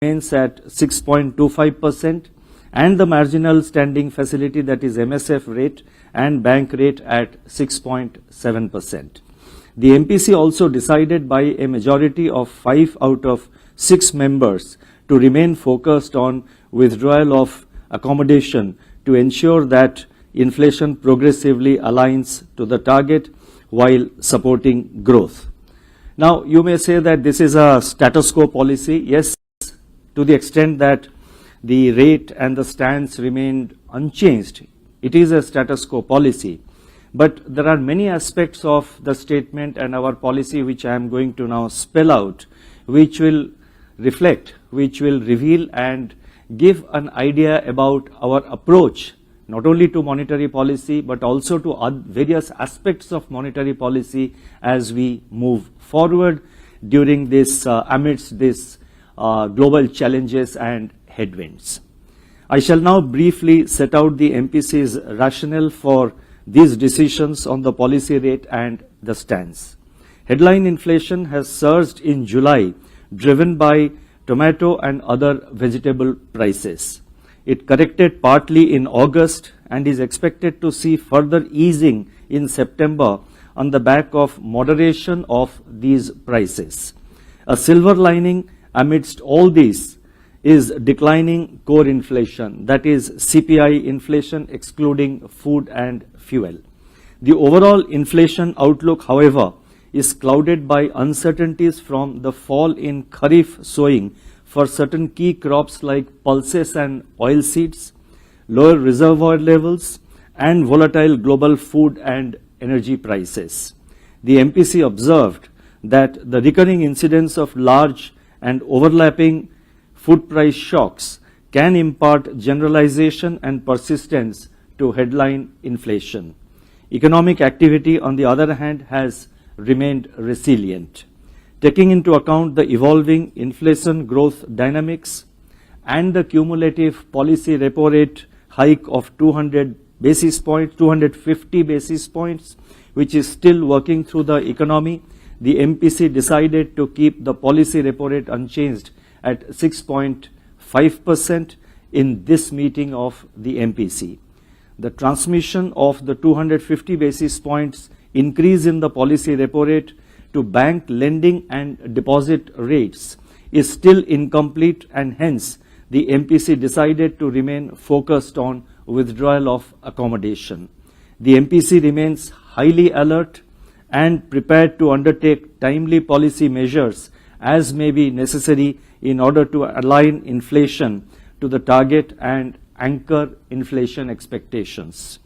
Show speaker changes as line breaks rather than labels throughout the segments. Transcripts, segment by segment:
remains at 6.25%, and the marginal standing facility, that is MSF rate and bank rate, at 6.7%. The MPC also decided by a majority of 5 out of 6 members to remain focused on withdrawal of accommodation to ensure that inflation progressively aligns to the target while supporting growth. Now, you may say that this is a status quo policy. Yes, to the extent that the rate and the stance remained unchanged, it is a status quo policy. But there are many aspects of the statement and our policy which I am going to now spell out, which will reflect, which will reveal and give an idea about our approach, not only to monetary policy but also to various aspects of monetary policy as we move forward during this, amidst this global challenges and headwinds. I shall now briefly set out the MPC's rationale for these decisions on the policy rate and the stance. Headline inflation has surged in July, driven by tomato and other vegetable prices. It corrected partly in August and is expected to see further easing in September on the back of moderation of these prices. A silver lining amidst all this is declining core inflation, that is CPI inflation excluding food and fuel. The overall inflation outlook, however, is clouded by uncertainties from the fall in Kharif sowing for certain key crops like pulses and oilseeds, lower reservoir levels, and volatile global food and energy prices. The MPC observed that the recurring incidence of large and overlapping food price shocks can impart generalization and persistence to headline inflation. Economic activity, on the other hand, has remained resilient. Taking into account the evolving inflation growth dynamics and the cumulative policy repo rate hike of 250 basis points, which is still working through the economy, the MPC decided to keep the policy repo rate unchanged at 6.5% in this meeting of the MPC. The transmission of the 250 basis points increase in the policy repo rate to bank lending and deposit rates is still incomplete, and hence the MPC decided to remain focused on withdrawal of accommodation. The MPC remains highly alert and prepared to undertake timely policy measures as may be necessary in order to align inflation to the target and anchor inflation expectations.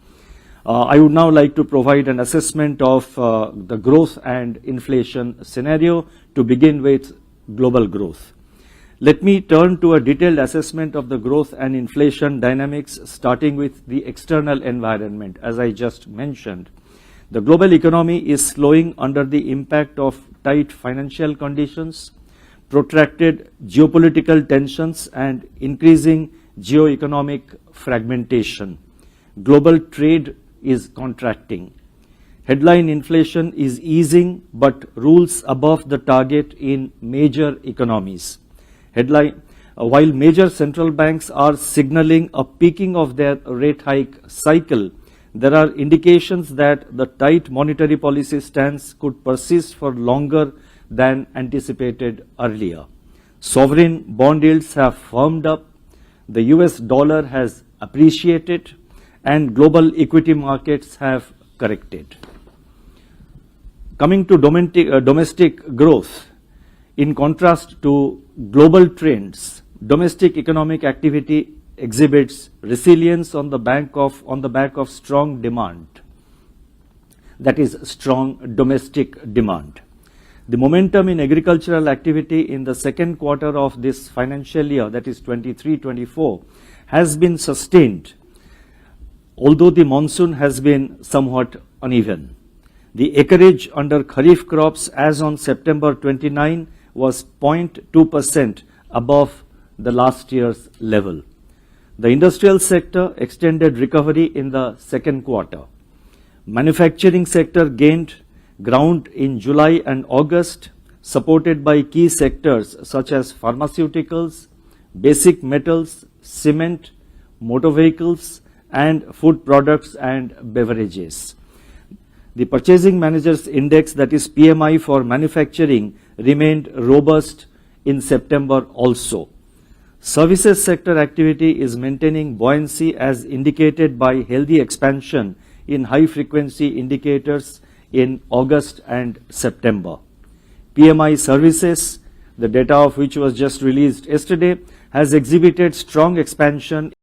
I would now like to provide an assessment of the growth and inflation scenario. To begin with, global growth. Let me turn to a detailed assessment of the growth and inflation dynamics, starting with the external environment. As I just mentioned, the global economy is slowing under the impact of tight financial conditions, protracted geopolitical tensions, and increasing geoeconomic fragmentation. Global trade is contracting. Headline inflation is easing but rules above the target in major economies. While major central banks are signaling a peaking of their rate hike cycle, there are indications that the tight monetary policy stance could persist for longer than anticipated earlier. Sovereign bond yields have firmed up, the US dollar has appreciated, and global equity markets have corrected. Coming to domestic growth, in contrast to global trends, domestic economic activity exhibits resilience on the back of strong demand, that is, strong domestic demand. The momentum in agricultural activity in the second quarter of this financial year, that is 23-24, has been sustained, although the monsoon has been somewhat uneven. The acreage under Kharif crops as on September 29 was 0.2% above the last year's level. The industrial sector extended recovery in the second quarter. Manufacturing sector gained ground in July and August, supported by key sectors such as pharmaceuticals, basic metals, cement, motor vehicles, and food products and beverages. The Purchasing Managers Index, that is PMI for manufacturing, remained robust in September also. Services sector activity is maintaining buoyancy as indicated by healthy expansion in high-frequency indicators in August and September. PMI services, the data of which was just released yesterday, has exhibited strong expansion